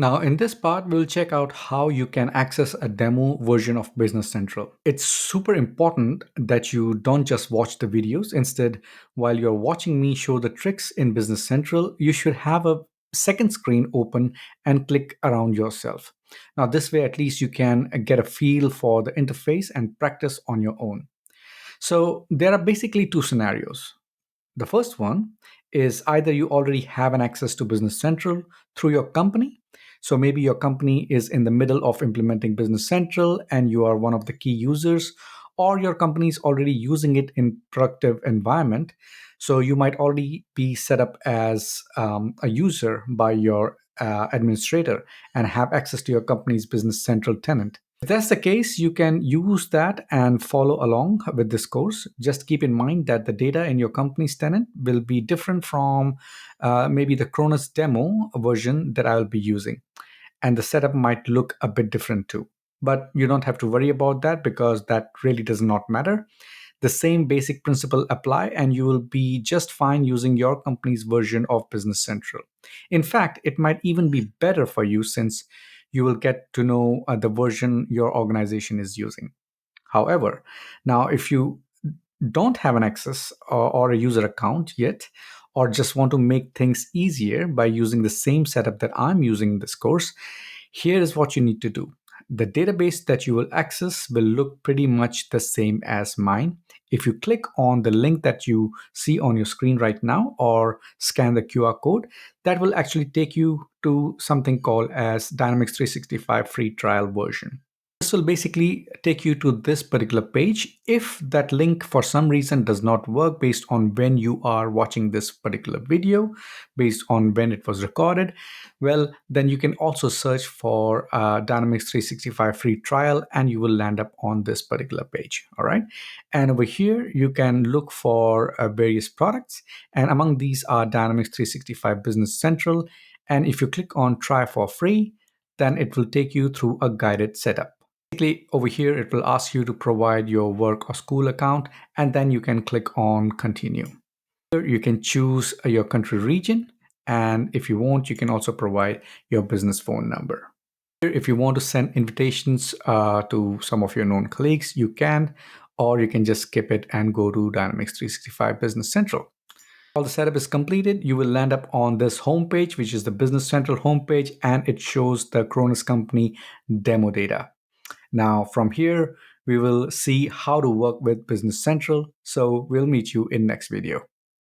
Now, in this part, we'll check out how you can access a demo version of Business Central. It's super important that you don't just watch the videos. Instead, while you're watching me show the tricks in Business Central, you should have a second screen open and click around yourself. Now, this way, at least you can get a feel for the interface and practice on your own. So, there are basically two scenarios. The first one is either you already have an access to Business Central through your company. So maybe your company is in the middle of implementing Business Central and you are one of the key users, or your company is already using it in productive environment. So you might already be set up as a user by your administrator and have access to your company's Business Central tenant. If that's the case, you can use that and follow along with this course. Just keep in mind that the data in your company's tenant will be different from maybe the Cronus demo version that I'll be using. And the setup might look a bit different too. But you don't have to worry about that because that really does not matter. The same basic principle apply and you will be just fine using your company's version of Business Central. In fact, it might even be better for you since you will get to know the version your organization is using. However, now if you don't have an access or a user account yet, or just want to make things easier by using the same setup that I'm using in this course, here is what you need to do. The database that you will access will look pretty much the same as mine. If you click on the link that you see on your screen right now or scan the QR code, that will actually take you to something called as Dynamics 365 free trial version. This will basically take you to this particular page. If that link for some reason does not work based on when you are watching this particular video, based on when it was recorded, well, then you can also search for Dynamics 365 free trial and you will land up on this particular page. All right. And over here, you can look for various products. And among these are Dynamics 365 Business Central. And if you click on try for free, then it will take you through a guided setup. Basically, over here, it will ask you to provide your work or school account, and then you can click on continue. Here, you can choose your country region, and if you want, you can also provide your business phone number. Here, if you want to send invitations to some of your known colleagues, you can, or you can just skip it and go to Dynamics 365 Business Central. All the setup is completed, you will land up on this homepage, which is the Business Central homepage, and it shows the Cronus company demo data. Now, from here, we will see how to work with Business Central. So we'll meet you in next video.